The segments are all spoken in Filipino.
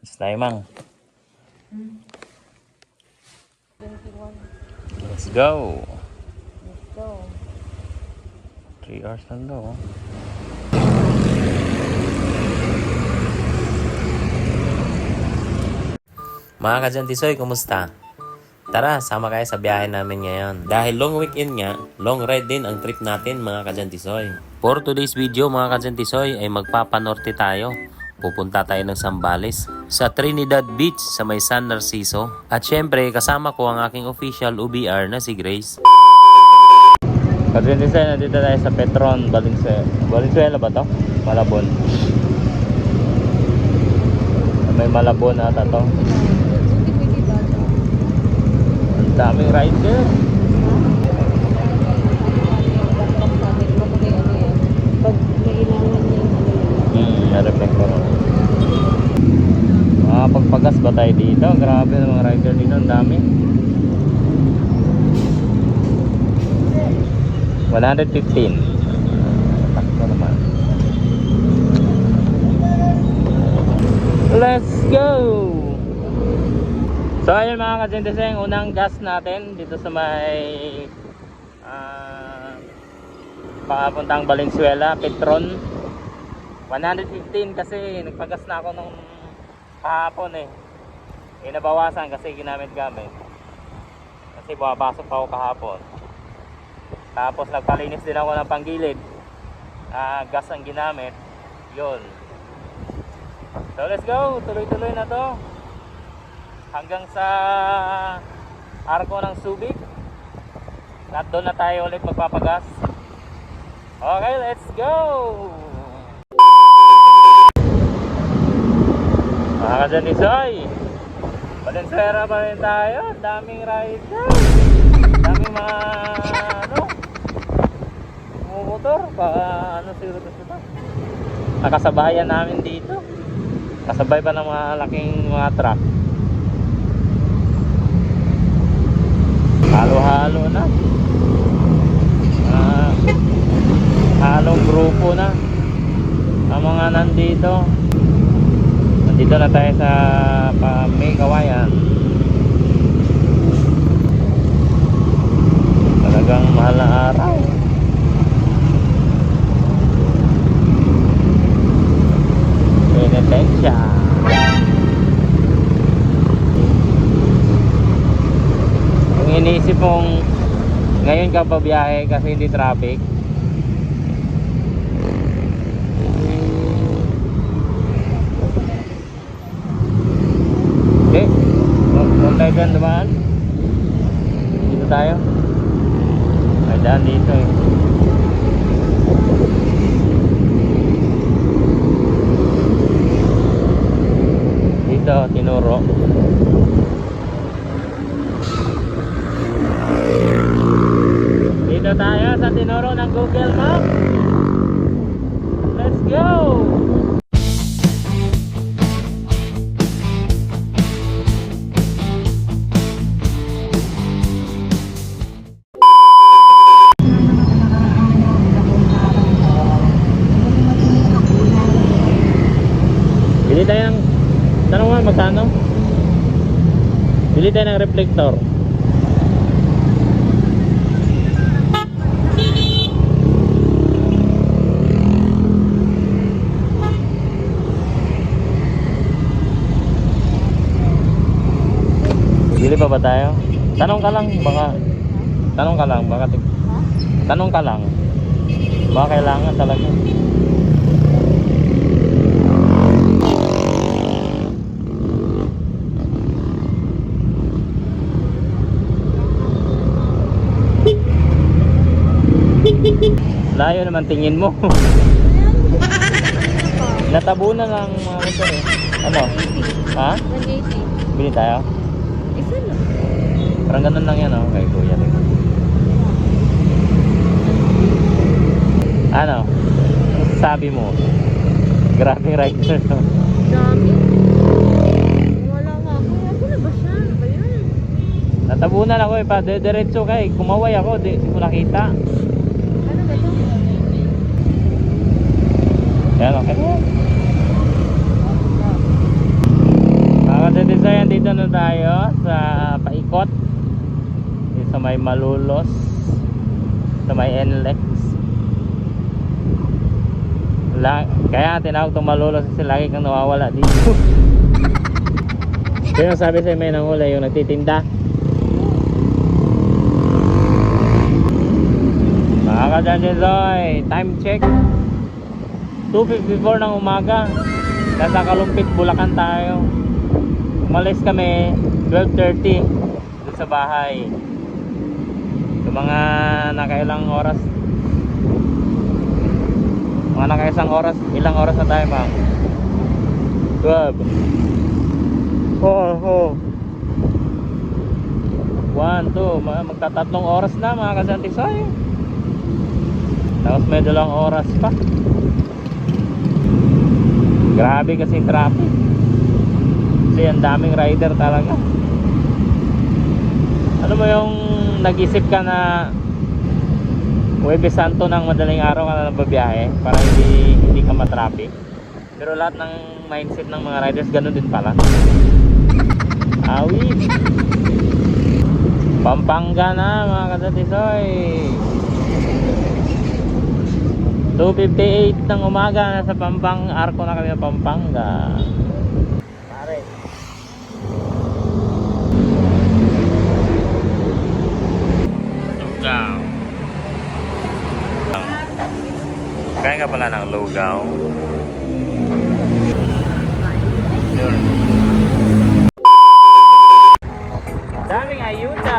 Stay mang. 21. Let's go. Let's go. 3 hours lang daw. Mga ka-Jantisoy, kumusta? Tara, sama kayo sa biyahe namin ngayon. Dahil long weekend nga, long ride din ang trip natin mga ka-Jantisoy. For today's video mga ka-Jantisoy ay magpapanorte tayo. Pupunta tayo ng Zambales sa Trinidad Beach sa may San Narciso. At syempre, kasama ko ang aking official UBR na si Grace. Ka-Jantisoy, nandito tayo sa Petron, Valenzuela. Valenzuela ba to? Malabon. May Malabon ata to. Ang daming rider. Pag nailangan niya Na-reflector. Pagpagas ba tayo dito? Grabe ng mga rider dito, ang dami. 115. Takbo naman. Let's go! So ayun mga ka-Jantisoy, unang gas natin dito sa may papuntang Valenzuela, Petron. 115 kasi nagpagas na ako nung kahapon eh. Nabawasan kasi ginamit-gamit. Kasi bumabasok pa ako kahapon. Tapos nagpalinis din ako ng panggilid. Gas ang ginamit. Yun. So let's go, tuloy-tuloy na to hanggang sa Arco ng Subic. At doon na tayo ulit magpapagas. Okay, let's go! Mga ka-Jantisoy, Valenzuela pa rin tayo. Daming rider, daming mga motor pa, siguro ito. Nakasabayan namin dito. Kasabay pa ng mga laking mga truck. Halo-halo na. Halong grupo na ang mga nandito. Nandito na tayo sa may Kawayan. Talagang mahal na araw. Penitensya. Kung iniisip mong ngayon ka pa biyahe kasi hindi traffic, okay, huwag tayo dyan naman. Dito tayo. Ay daan dito eh. Dito, tinuro. Dito tayo sa tinuro ng Google Map. Let's go! Bili tayo ng, tanong nga magkano? Bili tayo ng reflector. Bili pa ba tayo? Tanong ka lang baka tanong ka lang baka kailangan talaga. Layo naman tingin mo. Natabunan lang mga motor eh. Ano? Ha? 180. Bili tayo? Isa lang. Parang ganun lang yan oh. Kay kuya rin. Ano? Ano sabi mo? Grabe rider no? Dami. Wala nga ako. Ako na ba siya? Ano ba yan? Natabunan ako eh. Diretso kay. Kumaway ako. Di ko nakita. Ano ba ito? Yan okay. may Malulos, sa may NLEX. Kaya tinawag itong Malulos kasi lagi kang nawawala dito. Sino sabi sa'yo may nangula? Yung nagtitinda? Mga kadyansisoy, time check 2:54 ng umaga. Nasa Kalumpit, Bulacan tayo. Umalis kami 12:30 doon sa bahay. So mga nakailang oras, ilang oras na tayo, ma'am? 12. 1, 2, magtatatlong oras na mga kasantisoy. Tapos may 2 oras pa. Grabe kasi traffic. Kasi ang daming rider talaga. Ano mo yung nag-isip ka na Huwebes Santo ng madaling araw ka na babiyahe para hindi ka matraffic? Pero lahat ng mindset ng mga riders ganun din pala. Awit. Pampanga na mga kasatisoy. 2:58 ng umaga, nasa Arco na kami ng Pampanga. Pare. Lugaw. Kain ka pala ng lugaw. Daming ayuda.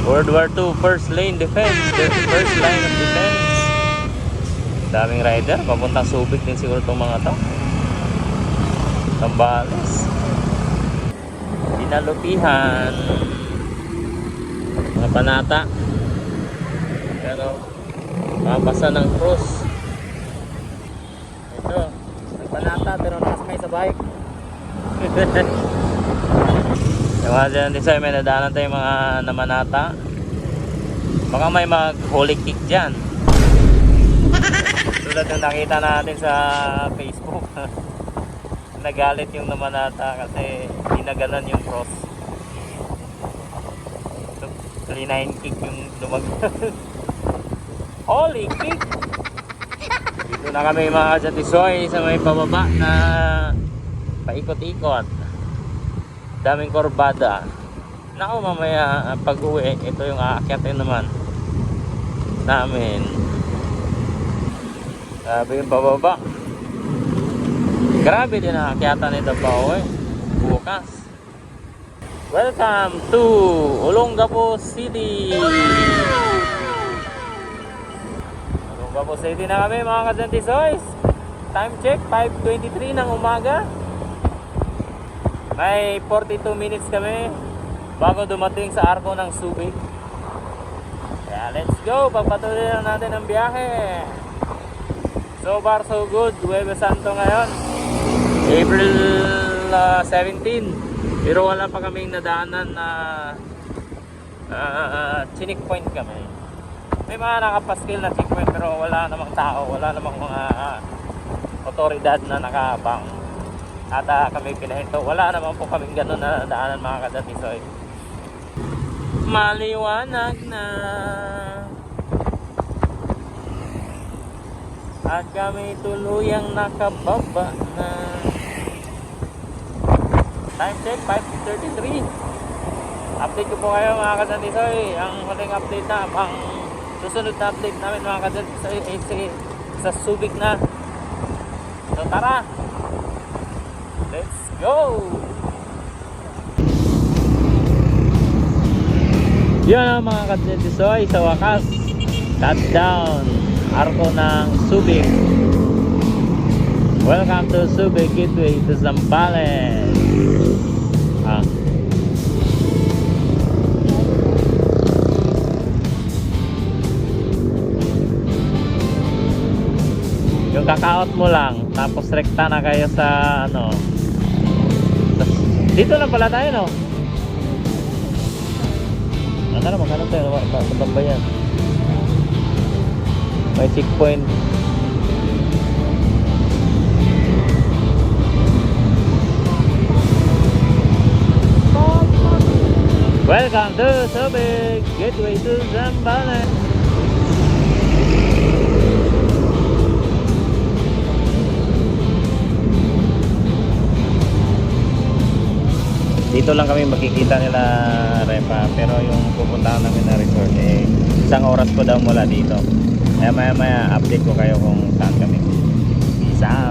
World War II first line of defense. Daming rider, papuntang Subic din siguro itong mga to. Tambales, Dinalupihan, mga Panata. Pero mapasa ng cross. Ito, ang Panata pero nakasmay sa bike. Yung mga dyan din sa'yo, may nadaanan tayong mga namanata. Baka may mag-holy kick dyan. Tulad yung nakita natin sa Facebook. Nagalit yung namanata kasi dinagalan yung cross. So, 39 kick yung dumagdag. Holy kick! Dito na kami mga Jatisoy sa may pababa na paikot-ikot. Daming korbada. Naku, mamaya pag uwi, ito yung aakyatin naman namin. Sabi yung pababa. Grabe din ang aakyatan nito pa uwi bukas. Welcome to Olongapo City. Olongapo City na kami mga kasantisoys. Time check 5:23 ng umaga. May 42 minutes kami bago dumating sa Arco ng Subic. Kaya let's go, pagpatuloy na natin ang biyahe. So far so good. Huwebes Santo ngayon, April 17. Pero wala pa kaming nadaanan na checkpoint kami. May mga nakapaskil na checkpoint pero wala namang tao, wala namang mga otoridad na nakaabang. At kami pinahinto. Wala naman po kaming ganun na daanan mga kadatisoy. Maliwanag na. At kami tuluyang nakababa na. Time check 5:33. Update ko po kayo mga kadatisoy. Ang huling update na, ang susunod na update namin mga kadatisoy sa Subic na. So tara, let's go! Yan ang mga kadatisoy, sa wakas touchdown Arco ng Subic. Welcome to Subic Gateway to Zambales. Yung kakaot mo lang, tapos rekta na kayo sa ano. Dito lang pala tayo, no? Magkano tayo sa Bambayan? May checkpoint. Welcome to Subic, gateway to Zambales. Dito lang kami makikita nila Repa, pero yung pupuntahan namin na resort eh isang oras ko daw mula dito. Kaya maya maya update ko kayo kung saan kami. Peace out.